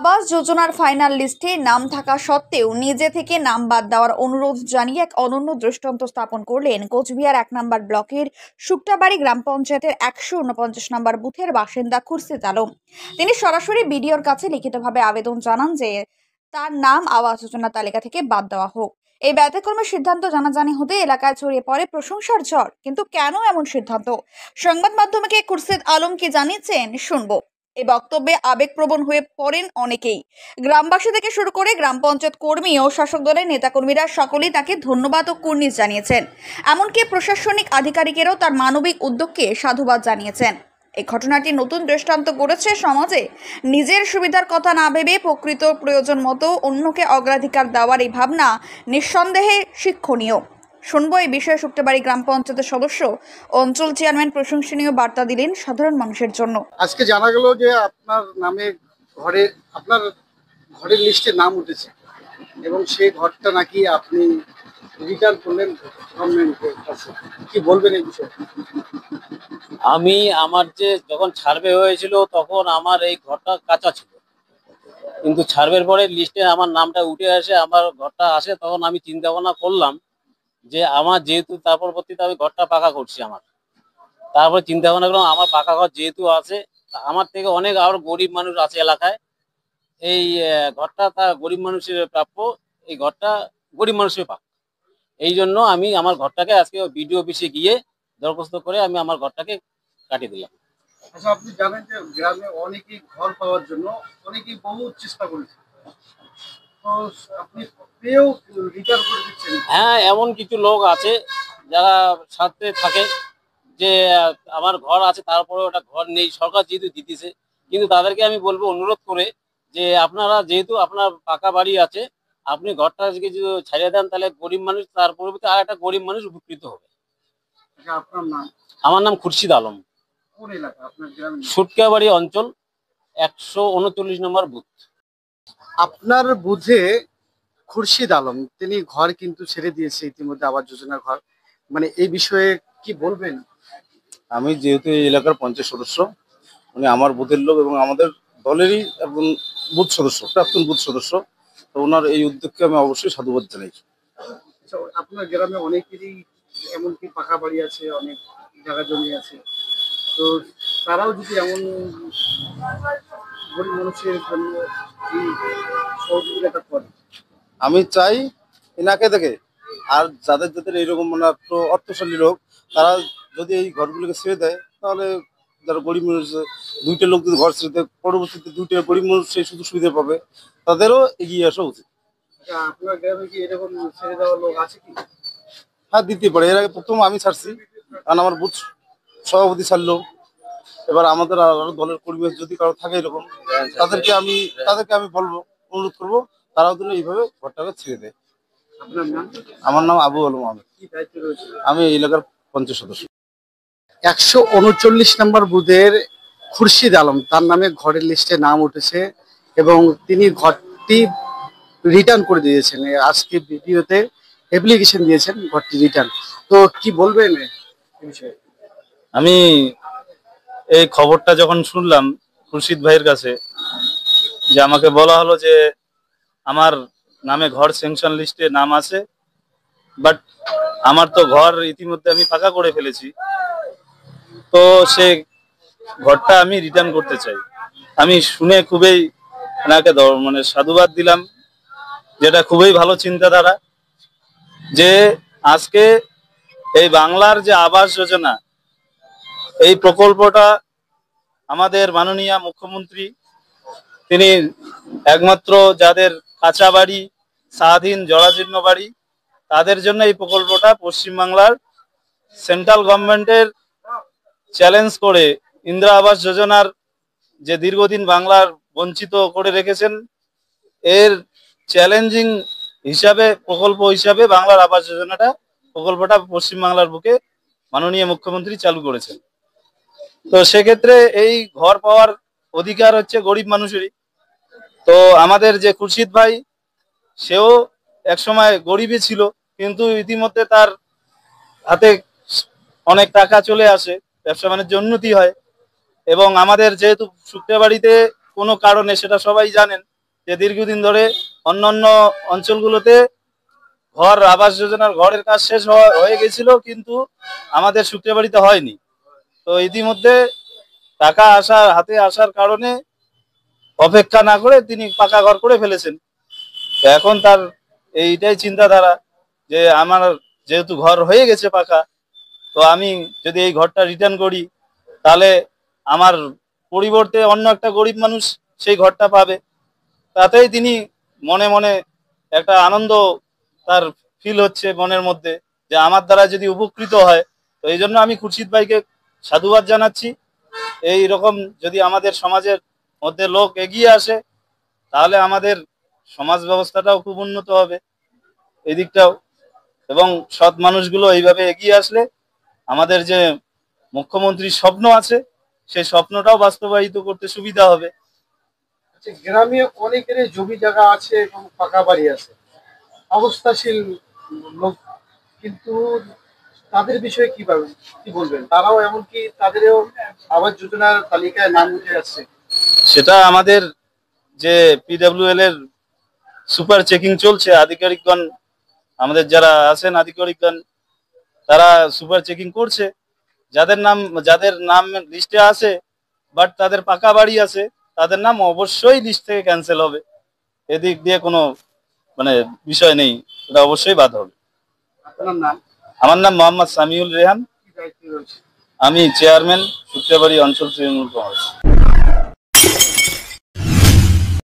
আবাস যোজনার ফাইনাল লিস্টে নাম থাকা সত্ত্বেও নিজে থেকে নাম বাদ দেওয়ার অনুরোধ জানিয়ে এক অনন্য দৃষ্টান্ত স্থাপন করলেন কোচবিহার ১ নম্বর ব্লকের শুক্তাবাড়ি গ্রাম পঞ্চায়েতের ১৪৯ নম্বর বুথের বাসিন্দা খুরশিদ আলম। তিনি সরাসরি বিডিওর কাছে লিখিতভাবে আবেদন জানান যে তার নাম আবাস যোজনা তালিকা থেকে বাদ দেওয়া হোক। এই ব্যতিক্রমের সিদ্ধান্ত জানাজানি হতে এলাকায় ছড়িয়ে পড়ে প্রশংসার ঝড়। কিন্তু কেন এমন সিদ্ধান্ত? সংবাদ মাধ্যমকে খুরশিদ আলম কি জানিয়েছেন শুনবো। এই বক্তব্যে আবেগপ্রবণ হয়ে পড়েন অনেকেই। গ্রামবাসী থেকে শুরু করে গ্রাম পঞ্চায়েত কর্মী ও শাসক দলের নেতাকর্মীরা সকলেই তাকে ধন্যবাদ ও কুর্নিশ জানিয়েছেন। এমনকি প্রশাসনিক আধিকারিকেরাও তার মানবিক উদ্যোগকে সাধুবাদ জানিয়েছেন। এই ঘটনাটি নতুন দৃষ্টান্ত গড়েছে সমাজে নিজের সুবিধার কথা না ভেবে প্রকৃত প্রয়োজন মতো অন্যকে অগ্রাধিকার দেওয়ার এই ভাবনা নিঃসন্দেহে শিক্ষণীয়। শুনবো এই বিষয়ে শুক্তাবাড়ি গ্রাম পঞ্চায়েতের সদস্য অঞ্চল চেয়ারম্যান প্রশংসনীয় বার্তা দিলেন সাধারণ মানুষের জন্য। আজকে জানা গেল যে আপনার নামে আপনার ঘরের লিস্টে নাম উঠেছে এবং সেই ঘরটা নাকি আপনি রিটার্ন করলেন গভর্নমেন্টের কাছে, কি বলবেন এই বিষয়ে? আমি আমার যে যখন সার্ভে হয়েছিল তখন আমার এই ঘরটা কাঁচা ছিল, কিন্তু সার্ভের পরে লিস্টে আমার নামটা উঠে আসে, আমার ঘরটা আসে, তখন আমি চিন্তা ভাবনা করলাম যে আমার যেহেতু তার পরবর্তীতে আমি ঘরটা পাকা করছি, তারপরে চিন্তা ভাবনা করলাম আমার পাকা ঘর যেহেতু আছে, আমার থেকে অনেক আরো গরিব মানুষ আছে এলাকায়, এই ঘরটা তার গরিব মানুষের প্রাপ্য, এই ঘরটা গরিব মানুষের পাক। এই জন্য আমি আমার ঘরটাকে আজকে বিডিও অফিসে গিয়ে দরখাস্ত করে আমি আমার ঘরটাকে কাটিয়ে দিলাম। আচ্ছা, আপনি জানেন যে গ্রামে অনেকেই ঘর পাওয়ার জন্য অনেকেই বহু চেষ্টা করেছে, তো আপনি পেয়েও রিটার্ন করে দিচ্ছেন? হ্যাঁ, এমন কিছু লোক আছে যারা সাথে থাকে যে আমার ঘর আছে তারপরে ওটা ঘর নেই, সরকার যেহেতু দিতেছে, কিন্তু তাদেরকে আমি বলবো অনুরোধ করে যে আপনারা যেহেতু আপনার পাকা বাড়ি আছে, আপনি ঘরটা যদি ছাড়িয়ে দেন তাহলে গরিব মানুষ তার পরবর্তী আর একটা গরিব মানুষ উপকৃত হবে। আপনার নাম? আমার নাম খুরশিদ আলম, কোন এলাকা আপনার গ্রাম? শুটকাবাড়ি অঞ্চল ১৩৯ নম্বর বুথ। আপনার বুঝে খুরশিদ আলম তিনি ঘর কিন্তু ছেড়ে দিয়েছে ইতিমধ্যে, আবাস যোজনার ঘর, মানে এই বিষয়ে কি বলবেন? আমি যেহেতু এই এলাকার পঞ্চায়েত সদস্য, উনি আমার বুথের লোক এবং আমাদের দলেরই একজন বুথ সদস্য, প্রাক্তন বুথ সদস্য, তো ওনার এই উদ্যোগকে আমি অবশ্যই সাধুবাদ জানাই। আপনার গ্রামে অনেকেরই এমনকি পাকা বাড়ি আছে, অনেক জায়গা জমি আছে, তো তারাও যদি এমন গরিব মানুষের জন্য এই সহযোগিতা করে, আমি চাই এনাকে দেখে আর যাদের যাদের এইরকম মানে একটু অর্থশালী লোক, তারা যদি এই ঘরগুলোকে ছেড়ে দেয়, তাহলে যারা গরিব মানুষ, দুইটা লোক যদি ঘর ছেড়ে দেয়, পরবর্তীতে দুইটা গরিব মানুষ সেই সুযোগ সুবিধা পাবে, তাদেরও এগিয়ে আসা উচিত। আপনার গ্রামে কি এরকম ছেড়ে দেওয়ার লোক আছে কি? হ্যাঁ, দিতে পারে। এর আগে প্রথম আমি ছাড়ছি, কারণ আমার বুথ সভাপতি ছাড়লো, এবার আমাদের আরো দলের কর্মী যদি কারো থাকে এরকম, তাদেরকে আমি বলবো, অনুরোধ করবো, তারাও যেন এইভাবে ঘরটাকে ছেড়ে দেয়। আপনার নাম? আমার নাম আবু আলম আহমেদ, কি দায়িত্ব রয়েছে? আমি এই এলাকার পঞ্চায়েত সদস্য। ১৩৯ নম্বর বুথের খুরশিদ আলম, তার নামে ঘরের লিস্টে নাম উঠেছে এবং তিনি ঘরটি রিটার্ন করে দিয়েছেন। আজকে ভিডিওতে অ্যাপ্লিকেশন দিয়েছেন ঘরটি রিটার্ন, তো কি বলবেন এই বিষয়ে? আমি এই খবরটা যখন শুনলাম খুরশিদ ভাইয়ের কাছে, যে আমাকে বলা হলো যে আমার নামে ঘর স্যাংশন লিস্টে নাম আছে, বাট আমার তো ঘর ইতিমধ্যে আমি পাকা করে ফেলেছি, তো সে ঘরটা আমি রিটার্ন করতে চাই। আমি শুনে খুবই ওনাকে মানে সাধুবাদ দিলাম, যেটা খুবই ভালো চিন্তাধারা, যে আজকে এই বাংলার যে আবাস যোজনা, এই প্রকল্পটা আমাদের মাননীয় মুখ্যমন্ত্রী তিনি একমাত্র যাদের কাঁচা বাড়ি, স্বাধীন জরাজীর্ণ বাড়ি, তাদের জন্য এই প্রকল্পটা পশ্চিমবাংলার সেন্ট্রাল গভর্নমেন্টের চ্যালেঞ্জ করে ইন্দিরা আবাস যোজনার যে দীর্ঘদিন বাংলার বঞ্চিত করে রেখেছেন, এর চ্যালেঞ্জিং হিসাবে প্রকল্প হিসাবে বাংলার আবাস যোজনাটা প্রকল্পটা পশ্চিমবাংলার বুকে মাননীয় মুখ্যমন্ত্রী চালু করেছেন। তো সেক্ষেত্রে এই ঘর পাওয়ার অধিকার হচ্ছে গরিব মানুষেরই। তো আমাদের যে খুরশিদ ভাই, সেও একসময় গরিবই ছিল, কিন্তু ইতিমধ্যে তার হাতে অনেক টাকা চলে আসে, ব্যবসা বাণিজ্য উন্নতি হয়, এবং আমাদের যেহেতু শুক্তাবাড়িতে কোনো কারণে, সেটা সবাই জানেন, যে দীর্ঘদিন ধরে অন্যান্য অঞ্চলগুলোতে ঘর আবাস যোজনার ঘরের কাজ শেষ হয়ে গেছিল, কিন্তু আমাদের শুক্রবাড়িতে হয়নি। তো ইতিমধ্যে টাকা হাতে আসার কারণে অপেক্ষা না করে তিনি পাকা ঘর করে ফেলেছেন। তো এখন তার এইটাই চিন্তাধারা যে আমার যেহেতু ঘর হয়ে গেছে পাকা, তো আমি যদি এই ঘরটা রিটার্ন করি তাহলে আমার পরিবর্তে অন্য একটা গরিব মানুষ সেই ঘরটা পাবে। তাতেই তিনি মনে মনে একটা আনন্দ তার ফিল হচ্ছে মনের মধ্যে যে আমার দ্বারা যদি উপকৃত হয়। তো এই জন্য আমি খুরশিদ ভাইকে সাধুবাদ জানাচ্ছি। এই রকম যদি আমাদের সমাজের মধ্যে লোক এগিয়ে আসে তাহলে আমাদের সমাজ ব্যবস্থাটাও খুব উন্নত হবে এই দিকটাও। এবং সৎ মানুষগুলো এইভাবে এগিয়ে আসলে আমাদের যে মুখ্যমন্ত্রীর স্বপ্ন আছে সেই স্বপ্নটাও বাস্তবায়িত করতে সুবিধা হবে। গ্রামে অনেকের জমি জায়গা আছে এবং পাকা বাড়ি আছে, অবস্থাশীল লোক, কিন্তু তাদের বিষয়ে কি বলবেন? তারাও এমনকি তাদেরও আবাস যোজনার তালিকায় নাম উঠে আসছে। সেটা আমাদের যে PWL এর সুপার চেকিং চলছে, আধিকারিকগণ আমাদের যারা আছেন আধিকারিকগণ তারা সুপার চেকিং করছে। যাদের নাম লিস্টে আছে বাট তাদের পাকা বাড়ি আছে, তাদের নাম অবশ্যই লিস্ট থেকে ক্যান্সেল হবে। এদিক দিয়ে কোনো বিষয় নেই, এটা অবশ্যই বাদ হবে। আপনার নাম? আমার নাম মোহাম্মদ সামিউল রেহান, কি দায়িত্ব রয়েছে? আমি চেয়ারম্যান শুক্রবাড়ি অঞ্চল তৃণমূল কংগ্রেস।